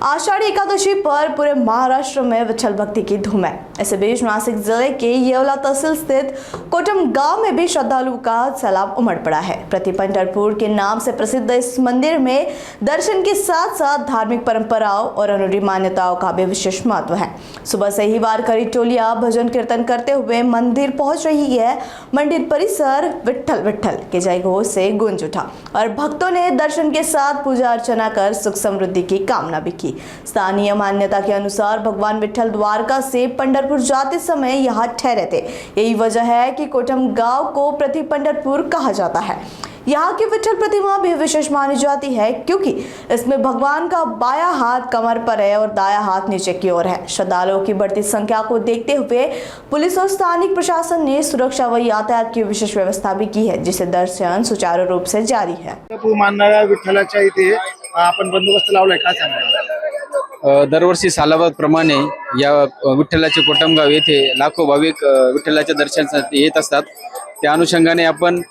आषाढ़ी एकादशी पर पूरे महाराष्ट्र में विठल भक्ति की धूम है। इसी बीच नासिक जिले के येवला तहसील स्थित कोटम गांव में भी श्रद्धालुओं का सैलाब उमड़ पड़ा है। प्रति पंढरपुर के नाम से प्रसिद्ध इस मंदिर में दर्शन के साथ साथ धार्मिक परंपराओं और अनुरूढ़ी मान्यताओं का भी विशेष महत्व है। सुबह से ही वारकरी टोलियां भजन कीर्तन करते हुए मंदिर पहुंच रही है। मंदिर परिसर विठल विठल के जयघोष से गूंज उठा और भक्तों ने दर्शन के साथ पूजा अर्चना कर सुख समृद्धि की कामना भी की। स्थानीय मान्यता के अनुसार भगवान विठल द्वारका से पंढरपुर जाते समय यहाँ ठहरे थे। यही वजह है कि कोटम गांव को प्रति पंढरपुर कहा जाता है। यहाँ की विठल प्रतिमा भी विशेष मानी जाती है क्योंकि इसमें भगवान का बायां हाथ कमर पर है और दायां हाथ नीचे की ओर है। श्रद्धालुओं की बढ़ती संख्या को देखते हुए पुलिस और स्थानिक प्रशासन ने सुरक्षा व यातायात की विशेष व्यवस्था भी की है, जिससे दर्शन सुचारू रूप से जारी है। मानणाऱ्या विठ्ठलाच्या इथे आपण बंदोबस्त लावलाय का सांगा? दरवर्षी सालाबादप्रमाणे या विठ्ठलाचे कोटमगाव येथे लाखो भाविक विठ्ठलाच्या दर्शनासाठी येत असतात। त्या अनुषंगाने आपण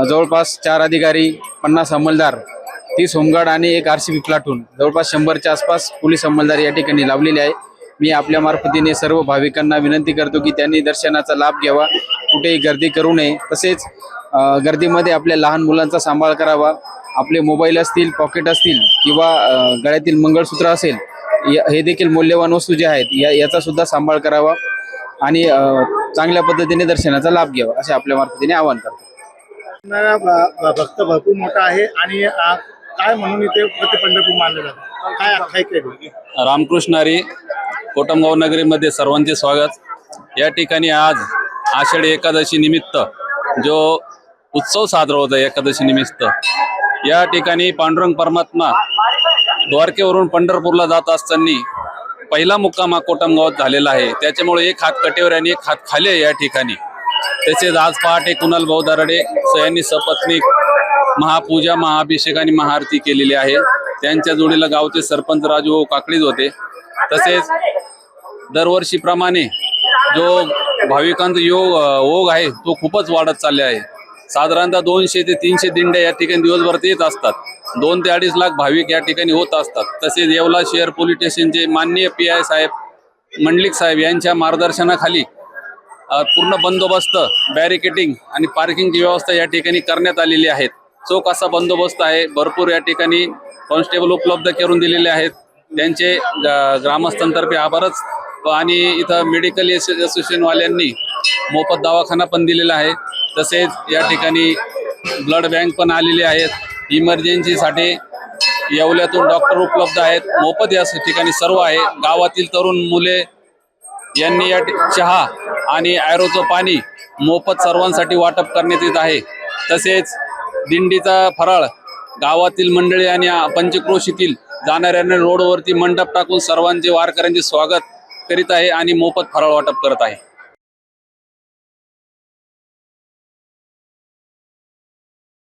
जवळपास 4 अधिकारी, 50 अंमलदार, 30 होमगार्ड आणि एक आरसीबी प्लाटून जवळपास 100च्या आसपास पोलीस अंमलदार या ठिकाणी लावलेले आहे। मी आपल्या मार्फतीने सर्व भाविकांना विनंती करतो की त्यांनी दर्शनाचा लाभ घ्यावा, कुठेही गर्दी करू नये। तसेच गर्दीमध्ये आपल्या लहान मुलांचा सांभाळ करावा। आपले मोबाईल असतील, पॉकेट असतील किंवा गळ्यातील मंगळसूत्र असेल, हे देखील मौल्यवान वस्तू जे आहेत याचा सुद्धा सांभाळ करावा आणि चांगल्या पद्धतीने दर्शनाचा लाभ घ्यावा असे आपल्या मार्फतीने आवाहन करतो। भक्त भरपूर मोठा आहे आणि काय म्हणून इथे प्रति पंढरपूर मानलं जातं, काय आख्यायिका आहे? रामकृष्ण हरी, कोटमगाव नगरीमध्ये सर्वांचे स्वागत। या ठिकाणी आज आषाढी एकादशी निमित्त जो उत्सव साजरा होता, एकादशी निमित्त या ठिकाणी पांडुरंग परमात्मा द्वारकेवरून पंढरपूरला जात असताना पहिला मुक्काम हा कोटमगावात झालेला आहे। त्याच्यामुळे एक हात कटेवर आणि एक हात खाली आहे या ठिकाणी। तसेच आज पहाटे कुणाल भाऊ दराडे यांनी सपत्नीक महापूजा, महाअभिषेक आणि महाआरती केलेली आहे। त्यांच्या जोडीला गावचे सरपंच राजू काकडीज होते। तसेच दरवर्षीप्रमाणे जो भाविकांचा ओघ आहे तो खूपच वाढत चालले आहे। साधारणतः 200 ते 300 दिंड्या या ठिकाणी दिवसभरात येत असतात। 2 ते 2.5 लाख भाविक या ठिकाणी होत असतात। तसेच येवला शहर पोलीस स्टेशनचे माननीय PI साहेब, मंडलिक साहेब यांच्या मार्गदर्शनाखाली पूर्ण बंदोबस्त, बॅरिकेटिंग आणि पार्किंगची व्यवस्था या ठिकाणी करण्यात आलेली आहे। चोख असा बंदोबस्त आहे। भरपूर या ठिकाणी कॉन्स्टेबल उपलब्ध करून दिलेले आहेत। त्यांचे ग्रामस्थांतर्फे आभारच। आणि इथं मेडिकल असोसिएशन वाल्यांनी मोफत दवाखाना पण दिलेला आहे। तसेच या ठिकाणी ब्लड बँक पण आलेली आहेत। इमर्जन्सीसाठी येवल्यातून डॉक्टर उपलब्ध आहेत। मोफत या ठिकाणी सर्व आहे। गावातील तरुण मुले यांनी या चहा आणि ॲरोचं पाणी मोफत सर्वांसाठी वाटप करण्यात येत आहे। तसेच दिंडीचा फराळ गावातील मंडळी आणि पंचक्रोशीतील जाणाऱ्यांना रोडवरती मंडप टाकून सर्वांचे वारकऱ्यांचे स्वागत करीत आहे आणि मोफत फराळ वाटप करत आहे।